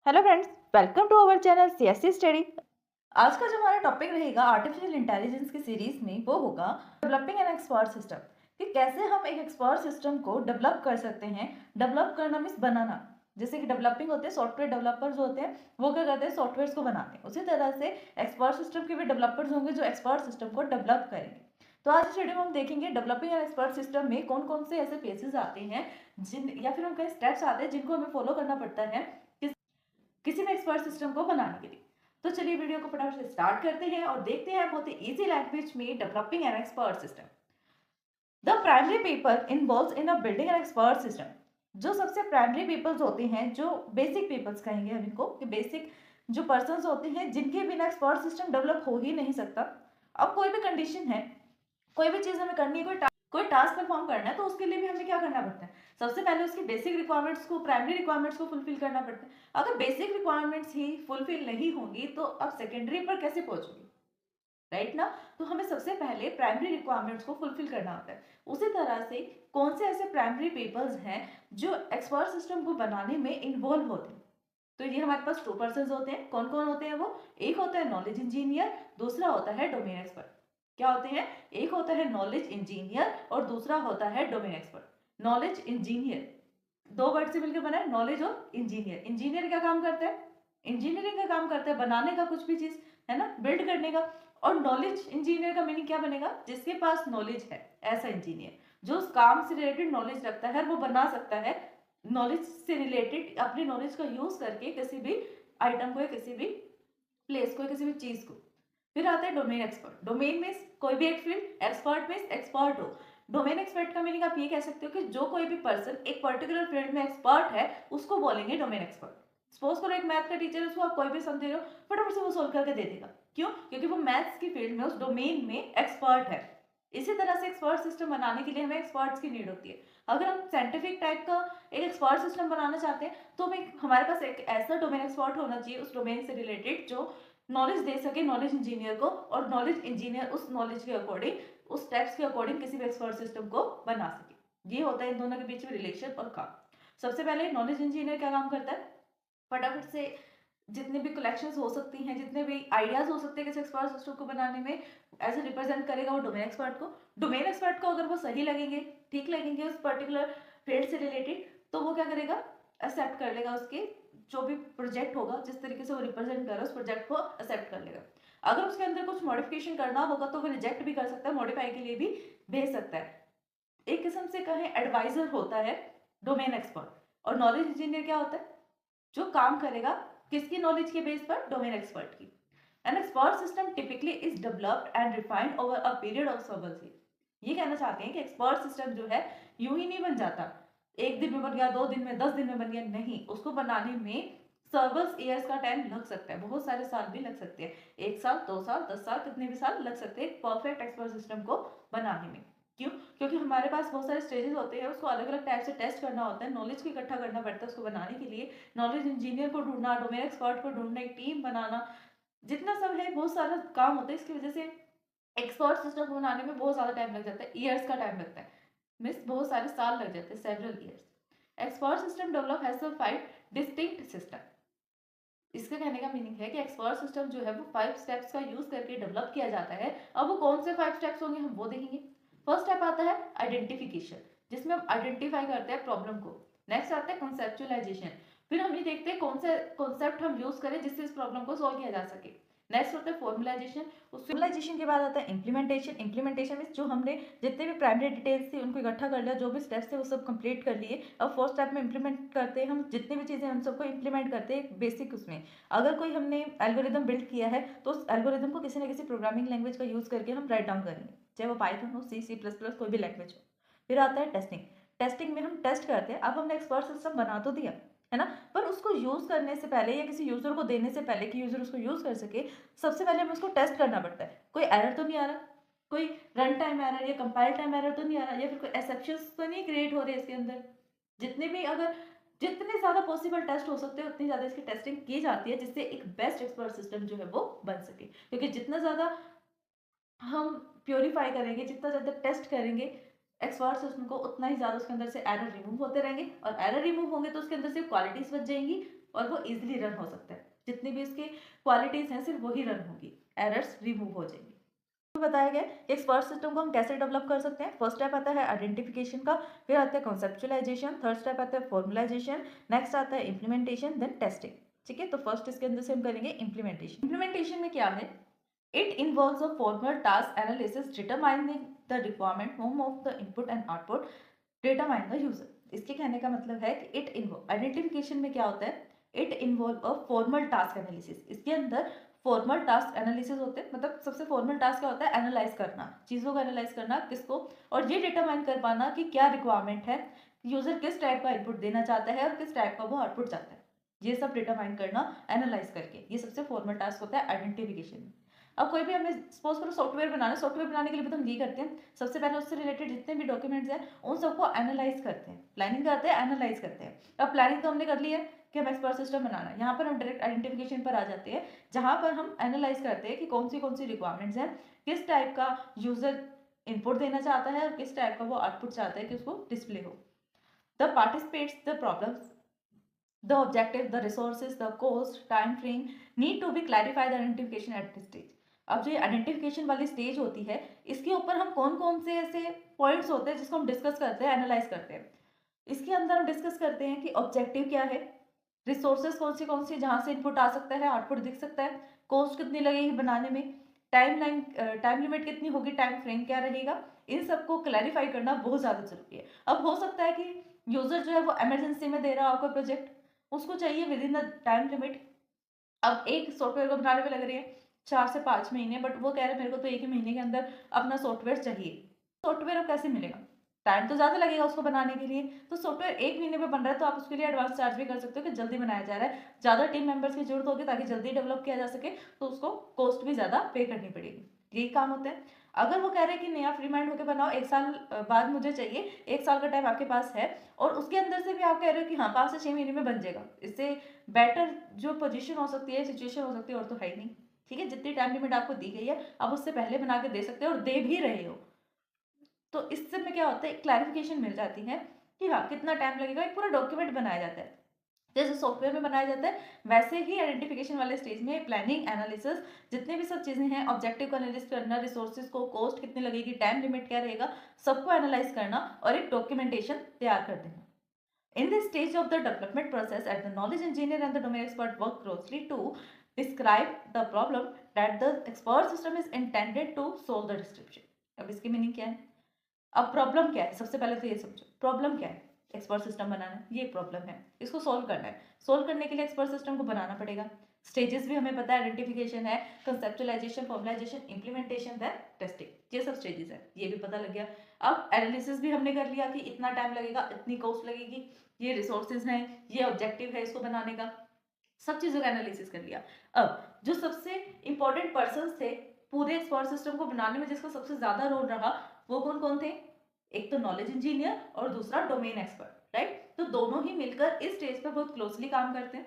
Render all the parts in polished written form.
Hello friends, welcome to our channel CSC study. आज का जो हमारा टॉपिक रहेगा आर्टिफिशियल इंटेलिजेंस की सीरीज में वो होगा डेवलपिंग एन एक्सपर्ट सिस्टम, कि कैसे हम एक एक्सपर्ट सिस्टम को डेवलप कर सकते हैं। डेवलप करना मीन्स बनाना। जैसे कि डेवलपिंग होते हैं, सॉफ्टवेयर डेवलपर्स होते हैं, वो क्या करते हैं, सॉफ्टवेयर को बनाते हैं। उसी तरह से एक्सपर्ट सिस्टम के भी डेवलपर्स होंगे जो एक्सपर्ट सिस्टम को डेवलप करेंगे। तो आज इस वीडियो में हम देखेंगे डेवलपिंग एन एक्सपर्ट सिस्टम में कौन कौन से ऐसे फेजेस आते हैं जिन या फिर हम कई स्टेप्स आते हैं जिनको हमें फॉलो करना पड़ता है किसी भी एक्सपर्ट सिस्टम को बनाने के लिए। तो चलिए वीडियो को फटाफट से स्टार्ट करते हैं और देखते हैं बहुत ही इजी लैंग्वेज में developing an expert system. The primary people involve in a building an expert system. जो सबसे प्राइमरी पीपल्स होते हैं, जो बेसिक पीपल्स कहेंगे हम इनको, कि बेसिक जो पर्सन्स होते हैं जिनके बिना एक्सपर्ट सिस्टम डेवलप हो ही नहीं सकता। अब कोई भी कंडीशन है, कोई भी चीज हमें करनी है, कोई टास्क परफॉर्म करना है, तो उसके लिए भी हमें क्या करना पड़ता है, सबसे पहले उसकी बेसिक रिक्वायरमेंट्स को, प्राइमरी रिक्वायरमेंट्स को फुलफिल करना पड़ता है। अगर बेसिक रिक्वायरमेंट्स ही फुलफिल नहीं होंगी तो अब सेकेंडरी पर कैसे पहुंचोगी, राइट ना। तो हमें सबसे पहले प्राइमरी रिक्वायरमेंट्स को फुलफिल करना होता है। उसी तरह से कौन से ऐसे प्राइमरी पीपल्स हैं जो एक्सपर्ट सिस्टम को बनाने में इन्वॉल्व होते हैं। तो ये हमारे पास टू पर्सन होते हैं। कौन कौन होते हैं वो? एक होता है नॉलेज इंजीनियर, दूसरा होता है डोमेन एक्सपर्ट। क्या होते हैं? एक होता है नॉलेज इंजीनियर और दूसरा होता है डोमेन एक्सपर्ट। नॉलेज इंजीनियर दो वर्ड से मिलकर बना है, नॉलेज और इंजीनियर। इंजीनियर क्या काम करता है? इंजीनियरिंग का काम करता है, बनाने का कुछ भी चीज, है ना, बिल्ड करने का। और नॉलेज इंजीनियर का मीनिंग क्या बनेगा? जिसके पास नॉलेज है, ऐसा इंजीनियर जो उस काम से रिलेटेड नॉलेज रखता है, वो बना सकता है नॉलेज से रिलेटेड, अपनी नॉलेज का यूज करके किसी भी आइटम को या किसी भी प्लेस को, किसी भी चीज को। फिर आता है डोमेन एक्सपर्ट। डोमेन मीन्स कोई भी एक फील्ड, एक्सपर्ट मीन्स एक्सपर्ट हो। डोमेन एक्सपर्ट का मीनिंग आप ये कह सकते हो कि जो कोई भी पर्सन एक पर्टिकुलर फील्ड में एक्सपर्ट है उसको बोलेंगे डोमेन एक्सपर्ट। सपोज करो एक मैथ का टीचर है, उसको आप कोई भी सम दे रहे हो, फटाफट से वो सोल्व करके दे देगा। क्यों? क्योंकि वो मैथ्स की फील्ड में, उस डोमेन में एक्सपर्ट है। इसी तरह से एक्सपर्ट सिस्टम बनाने के लिए हमें एक्सपर्ट्स की नीड होती है। अगर हम साइंटिफिक टाइप का एक एक्सपर्ट सिस्टम बनाना चाहते हैं तो हमारे पास एक ऐसा डोमेन एक्सपर्ट होना चाहिए उस डोमेन से रिलेटेड जो नॉलेज दे सके नॉलेज इंजीनियर को, और नॉलेज इंजीनियर उस नॉलेज के अकॉर्डिंग, उस स्टेप्स के अकॉर्डिंग किसी भी एक्सपर्ट सिस्टम को बना सके। ये होता है इन दोनों के बीच में रिलेशन और काम। सबसे पहले नॉलेज इंजीनियर क्या काम करता है? फटाफट से जितने भी कलेक्शंस हो सकती हैं, जितने भी आइडियाज हो सकते हैं किसी एक्सपर्ट सिस्टम को बनाने में, एज ए रिप्रेजेंट करेगा वो डोमेन एक्सपर्ट को। डोमेन एक्सपर्ट को अगर वो सही लगेंगे, ठीक लगेंगे उस पर्टिकुलर फील्ड से रिलेटेड, तो वो क्या करेगा, एक्सेप्ट कर लेगा उसके जो भी प्रोजेक्ट होगा, जिस तरीके से वो रिप्रेजेंट कर रहा है उस प्रोजेक्ट को एक्सेप्ट कर लेगा। अगर उसके अंदर कुछ मॉडिफिकेशन करना होगा तो वो रिजेक्ट भी कर सकता है, मॉडिफाई के लिए भी भेज सकता है। एक किस्म से कहें एडवाइजर होता है डोमेन एक्सपर्ट। और नॉलेज इंजीनियर क्या होता है? जो काम करेगा किसकी नॉलेज के बेस पर? डोमेन एक्सपर्ट की। An expert system typically is developed and refined over a period of several years। ये कहना चाहते हैं कि एक्सपर्ट सिस्टम जो है यूं ही नहीं बन जाता, एक दिन में बन गया, 2 दिन में, 10 दिन में बन गया, नहीं। उसको बनाने में सर्वल्स ईयर्स का टाइम लग सकता है, बहुत सारे साल भी लग सकते हैं, 1 साल, 2 साल, 10 साल, कितने भी साल लग सकते हैं परफेक्ट एक्सपर्ट सिस्टम को बनाने में। क्यों? क्योंकि हमारे पास बहुत सारे स्टेजेस होते हैं, उसको अलग अलग टाइप से टेस्ट करना होता है, नॉलेज को इकट्ठा करना पड़ता है उसको बनाने के लिए। नॉलेज इंजीनियर को ढूंढना, डोमेन एक्सपर्ट को ढूंढना, एक टीम बनाना, जितना सब है बहुत सारा काम होता है। इसकी वजह से एक्सपर्ट सिस्टम को बनाने में बहुत ज्यादा टाइम लग जाता है, ईयर्स का टाइम लगता है, मीन्स बहुत सारे साल लग जाते हैं, several years. Expert system develop has 5 distinct system. इसका कहने का मीनिंग है कि एक्सपर्ट सिस्टम जो है वो 5 स्टेप्स का यूज करके डेवलप किया जाता है। अब वो कौन से 5 स्टेप्स होंगे हम वो देखेंगे। फर्स्ट स्टेप आता है आइडेंटिफिकेशन, जिसमें हम आइडेंटिफाई करते हैं प्रॉब्लम को। नेक्स्ट आता है कॉन्सेप्चुअलाइजेशन, फिर हम ये देखते हैं कौन से कॉन्सेप्ट हम यूज करें जिससे इस प्रॉब्लम को सॉल्व किया जा सके। नेक्स्ट होता है फॉर्मुलाइजेशन, उस फॉर्मुलाइजेशन के बाद आता है इम्प्लीमेंटेशन। इम्प्लीमेंटेशन में जो हमने जितने भी प्राइमरी डिटेल्स थी उनको इकट्ठा कर लिया, जो भी स्टेप्स थे वो सब कंप्लीट कर लिए। अब फोर्थ स्टेप में इम्प्लीमेंट करते हैं, हम जितनी भी चीज़ें हम सबको इम्प्लीमेंट करते हैं बेसिक उसमें। अगर कोई हमने एल्गोरिदम बिल्ड किया है तो उस एल्गोरिदम को किसी ना किसी प्रोग्रामिंग लैंग्वेज का यूज़ करके हम राइट डाउन करेंगे, चाहे वो पाइथन हो, C++, कोई भी लैंग्वेज हो। फिर आता है टेस्टिंग। टेस्टिंग में हम टेस्ट करते हैं। अब हमने एक्सपर्ट सिस्टम बना तो दिया, है ना, पर उसको यूज़ करने से पहले या किसी यूज़र को देने से पहले कि यूज़र उसको यूज़ कर सके, सबसे पहले हमें उसको टेस्ट करना पड़ता है। कोई एरर तो नहीं आ रहा, कोई रन टाइम एरर या कंपाइल टाइम एरर तो नहीं आ रहा, या फिर कोई एक्सेप्शंस तो नहीं क्रिएट हो रहे इसके अंदर। जितने भी, अगर जितने ज़्यादा पॉसिबल टेस्ट हो सकते हैं उतनी ज़्यादा इसकी टेस्टिंग की जाती है, जिससे एक बेस्ट एक्सपर्ट सिस्टम जो है वो बन सके। क्योंकि जितना ज़्यादा हम प्योरीफाई करेंगे, जितना ज़्यादा टेस्ट करेंगे एक्सपर्ट सिस्टम को, उतना ही ज़्यादा उसके अंदर से एरर रिमूव होते रहेंगे, और एरर रिमूव होंगे तो उसके अंदर से क्वालिटीज़ बच जाएंगी, और वो इजीली रन हो सकता है। जितनी भी इसकी क्वालिटीज़ हैं सिर्फ वही रन होगी, एरर्स रिमूव हो जाएंगी। तो बताया गया कि एक्सपर्ट सिस्टम को हम कैसे डेवलप कर सकते हैं। फर्स्ट स्टेप आता है आइडेंटिफिकेशन का, फिर आता है कॉन्सेप्चुअलाइजेशन, थर्ड स्टेप आता है फॉर्मुलाइजेशन, नेक्स्ट आता है इम्प्लीमेंटेशन, देन टेस्टिंग। ठीक है, तो फर्स्ट इसके अंदर से हम करेंगे इम्प्लीमेंटेशन। इम्प्लीमेंटेशन में क्या है, it involves a formal task analysis determining the requirement form of the input and output, determine the user. इसके कहने का मतलब है कि इट इन्वॉल्व, आइडेंटिफिकेशन में क्या होता है, it involve a formal task analysis. इसके अंदर फॉर्मल टास्क एनालिसिस होते हैं, मतलब सबसे फॉर्मल टास्क क्या होता है, एनालाइज करना, चीज़ों को एनालाइज करना, किसको, और ये डिटरमाइन कर पाना कि क्या रिक्वायरमेंट है, यूजर किस टाइप का इनपुट देना चाहता है और किस टाइप का वो आउटपुट चाहता है, ये सब डिटरमाइन करना एनालाइज करके, ये सबसे फॉर्मल टास्क होता है आइडेंटिफिकेशन में। अब कोई भी हमें सपोज करो सॉफ्टवेयर बनाना है, सॉफ्टवेयर बनाने के लिए भी तो हम ये करते हैं, सबसे पहले उससे रिलेटेड जितने भी डॉक्यूमेंट्स हैं उन सबको एनालाइज करते हैं, प्लानिंग करते हैं, एनालाइज करते हैं। अब प्लानिंग तो हमने कर ली है कि हम एक्सपर्ट सिस्टम बनाना है, यहाँ पर हम डायरेक्ट आइडेंटिफिकेशन पर आ जाते हैं, जहाँ पर हम एनालाइज करते हैं कि कौन सी रिक्वायरमेंट्स हैं, किस टाइप का यूजर इनपुट देना चाहता है और किस टाइप का वो आउटपुट चाहता है कि उसको डिस्प्ले हो। The participates, the problems, the objective, the resources, the cost, time frame need to be clarified the identification at this stage। अब जो ये आइडेंटिफिकेशन वाली स्टेज होती है, इसके ऊपर हम कौन कौन से ऐसे पॉइंट्स होते हैं जिसको हम डिस्कस करते हैं, एनालाइज करते हैं। इसके अंदर हम डिस्कस करते हैं कि ऑब्जेक्टिव क्या है, रिसोर्सेज कौन सी जहाँ से इनपुट आ सकता है, आउटपुट दिख सकता है, कॉस्ट कितनी लगेगी बनाने में, टाइम लिमिट कितनी होगी, टाइम फ्रेम क्या रहेगा, इन सबको क्लैरिफाई करना बहुत ज़्यादा जरूरी है। अब हो सकता है कि यूजर जो है वो इमरजेंसी में दे रहा हो आपका प्रोजेक्ट, उसको चाहिए with in the time limit. अब एक सॉफ्टवेयर को बनाने में लग रही है 4 से 5 महीने, बट वो कह रहे हैं मेरे को तो 1 ही महीने के अंदर अपना सॉफ्टवेयर चाहिए। सॉफ्टवेयर अब कैसे मिलेगा, टाइम तो ज़्यादा लगेगा उसको बनाने के लिए। तो सॉफ्टवेयर 1 महीने में बन रहा है तो आप उसके लिए एडवांस चार्ज भी कर सकते हो कि जल्दी बनाया जा रहा है, ज़्यादा टीम मेंबर्स की जरूरत होगी ताकि जल्दी डेवलप किया जा सके, तो उसको कॉस्ट भी ज़्यादा पे करनी पड़ेगी। यही काम होता है। अगर वो कह रहे हैं कि नहीं आप फ्री माइंड होकर बनाओ, 1 साल बाद मुझे चाहिए, 1 साल का टाइम आपके पास है, और उसके अंदर से भी आप कह रहे हो कि हाँ 5 से 6 महीने में बन जाएगा, इससे बेटर जो पोजीशन हो सकती है, सिचुएशन हो सकती है और तो है ही नहीं। ठीक है, जितनी टाइम लिमिट आपको दी गई है आप उससे पहले बना के दे सकते हो और दे भी रहे हो, तो इससे में क्या होता है, क्लैरिफिकेशन मिल जाती है कि हाँ कितना टाइम लगेगा, एक पूरा डॉक्यूमेंट बनाया जाता है। जैसे सॉफ्टवेयर में बनाया जाता है वैसे ही आइडेंटिफिकेशन वाले स्टेज में प्लानिंग, एनालिसिस, जितने भी सब चीज़ें हैं, ऑब्जेक्टिव को एनालिस्ट करना, रिसोर्सेज को, कॉस्ट कितनी लगेगी, टाइम लिमिट क्या रहेगा, सबको एनालाइज करना और एक डॉक्यूमेंटेशन तैयार कर देना। In this stage of the development process, at the knowledge engineer and the domain expert work closely to describe the problem that the expert system is intended to solve the description। अब इसकी meaning क्या है, अब problem क्या है, सबसे पहले तो ये समझो प्रॉब्लम क्या है। एक्सपर्ट सिस्टम बनाना है, ये प्रॉब्लम है, इसको सॉल्व करना है। सॉल्व करने के लिए एक्सपर्ट सिस्टम को बनाना पड़ेगा। स्टेजेस भी हमें पता है, आइडेंटिफिकेशन है, conceptualisation, formalisation, implementation, then testing, ये सब स्टेजेस है, ये भी पता लग गया। अब एनालिसिस भी हमने कर लिया कि इतना टाइम लगेगा, इतनी कॉस्ट लगेगी, ये रिसोर्सेज हैं, ये ऑब्जेक्टिव है इसको बनाने का, सब चीज़ों का एनालिसिस कर लिया। अब जो सबसे इंपॉर्टेंट पर्सन थे पूरे एक्सपर्ट सिस्टम को बनाने में, जिसका सबसे ज्यादा रोल रहा, वो कौन कौन थे, एक तो नॉलेज इंजीनियर और दूसरा डोमेन एक्सपर्ट, राइट। तो दोनों ही मिलकर इस स्टेज पर बहुत क्लोजली काम करते हैं।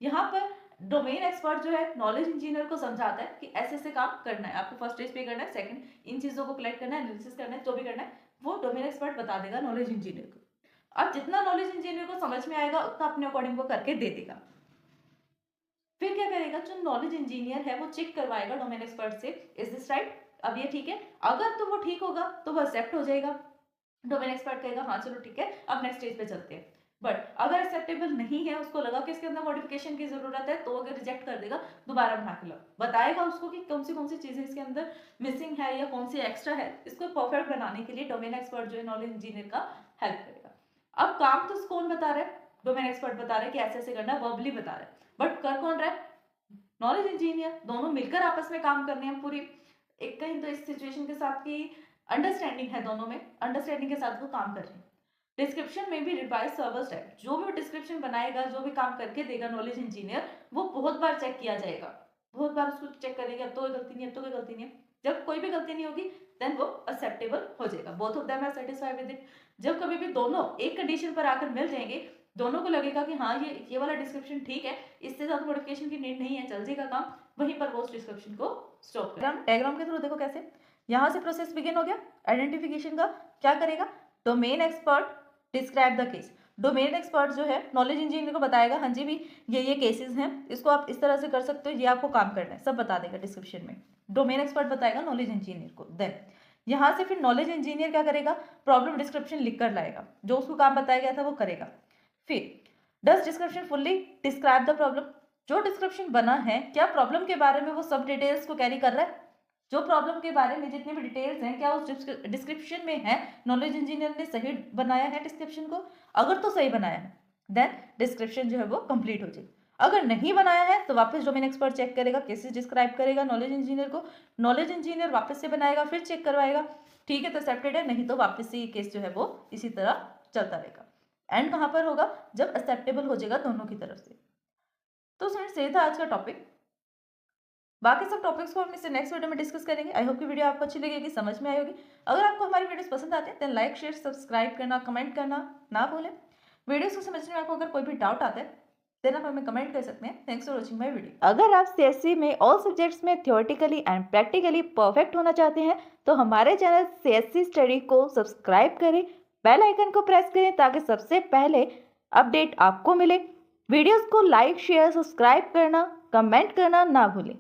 यहाँ पर डोमेन एक्सपर्ट जो है नॉलेज इंजीनियर को समझाता है कि ऐसे ऐसे काम करना है, आपको फर्स्ट स्टेज पे करना है, सेकंड इन चीजों को कलेक्ट करना है, एनालिसिस करना है, जो भी करना है वो डोमेन एक्सपर्ट बता देगा नॉलेज इंजीनियर को। अब जितना नॉलेज इंजीनियर को समझ में आएगा उतना अपने अकॉर्डिंग वो करके दे देगा। फिर क्या करेगा, जो नॉलेज इंजीनियर है वो चेक करवाएगा डोमेन एक्सपर्ट से, इज दिस राइट, अब ये ठीक है। अगर तो वो ठीक होगा तो वो एक्सेप्ट हो जाएगा, डोमेन एक्सपर्ट कहेगा हाँ चलो ठीक है अब नेक्स्ट स्टेज पे चलते हैं। बट अगर एक्सेप्टेबल नहीं है, उसको लगा कि इसके अंदर मॉडिफिकेशन की जरूरत है, तो अगर रिजेक्ट कर देगा, दोबारा बना के लो, बताएगा उसको कि कौन सी चीजें इसके अंदर मिसिंग है या कौन सी एक्स्ट्रा है। इसको परफेक्ट बनाने के लिए डोमेन एक्सपर्ट जो है नॉलेज इंजीनियर का हेल्प करेगा। अब काम तो कौन बता रहा है, डोमेन एक्सपर्ट बता रहा है कि ऐसे ऐसे करना है, वर्बली बता रहा है, बट कर कौन रहा है, नॉलेज इंजीनियर। दोनों मिलकर आपस में काम करने हैं पूरी एक कहीं तो इस सिचुएशन के साथ की अंडरस्टैंडिंग है, दोनों में अंडरस्टैंडिंग के साथ वो काम कर रहे हैं। डिस्क्रिप्शन में भी रिवाइज सर्वर स्टेप, जो भी डिस्क्रिप्शन बनाएगा, जो भी काम करके देगा नॉलेज इंजीनियर, वो बहुत बार चेक किया जाएगा, बहुत बार उसको चेक करेंगे, अब तो कोई गलती नहीं, अब तो कोई गलती नहीं है। जब कोई भी गलती नहीं होगी देन वो एक्सेप्टेबल हो जाएगा, both of them are satisfied with it. जब कभी भी दोनों एक कंडीशन पर आकर मिल जाएंगे, दोनों को लगेगा कि हाँ ये वाला डिस्क्रिप्शन ठीक है, इससे ज्यादा मॉडिफिकेशन की नीड नहीं है, चल जाएगा काम, वहीं पर वो उस डिस्क्रिप्शन को स्टॉप करें। डायग्राम के थ्रू देखो कैसे यहाँ से प्रोसेस बिगिन हो गया। आइडेंटिफिकेशन का क्या करेगा, domain expert describe the case, domain expert जो है नॉलेज इंजीनियर को बताएगा, हाँ जी भी ये केसेस हैं, इसको आप इस तरह से कर सकते हो, ये आपको काम करना है, सब बता देगा डिस्क्रिप्शन में। डोमेन एक्सपर्ट बताएगा नॉलेज इंजीनियर को। देन यहाँ से फिर नॉलेज इंजीनियर क्या करेगा, प्रॉब्लम डिस्क्रिप्शन लिख कर लाएगा, जो उसको काम बताया गया था वो करेगा। फिर does description fully describe the problem, जो डिस्क्रिप्शन बना है क्या प्रॉब्लम के बारे में वो सब डिटेल्स को कैरी कर रहा है, जो प्रॉब्लम के बारे में जितने भी डिटेल्स हैं क्या उस डिस्क्रिप्शन में है, नॉलेज इंजीनियर ने सही बनाया है डिस्क्रिप्शन को। अगर तो सही बनाया है देन डिस्क्रिप्शन जो है वो कंप्लीट हो जाएगी। अगर नहीं बनाया है तो वापस डोमेन एक्सपर्ट चेक करेगा, केसेस डिस्क्राइब करेगा नॉलेज इंजीनियर को, नॉलेज इंजीनियर वापस से बनाएगा, फिर चेक करवाएगा, ठीक है तो एक्सेप्टेड है, नहीं तो वापस से ये केस जो है वो इसी तरह चलता रहेगा। एंड कहाँ पर होगा, जब एक्सेप्टेबल हो जाएगा दोनों की तरफ से। तो फ्रेंड्स ये था आज का टॉपिक, बाकी सब टॉपिक्स को हम इससे नेक्स्ट वीडियो में डिस्कस करेंगे। आई होप कि वीडियो आपको अच्छी लगेगी, समझ में आई होगी। अगर आपको हमारी वीडियोस पसंद आते हैं तो लाइक शेयर सब्सक्राइब करना, कमेंट करना ना भूलें। वीडियोस को समझने में आपको अगर कोई भी डाउट आता है देन आप हमें कमेंट कर सकते हैं। Thanks for watching my video. अगर आप सीएससी में ऑल सब्जेक्ट्स में थ्योरेटिकली एंड प्रैक्टिकली परफेक्ट होना चाहते हैं तो हमारे चैनल सीएससी स्टडी को सब्सक्राइब करें, बेल आइकन को प्रेस करें ताकि सबसे पहले अपडेट आपको मिले। वीडियोस को लाइक शेयर सब्सक्राइब करना, कमेंट करना ना भूलें।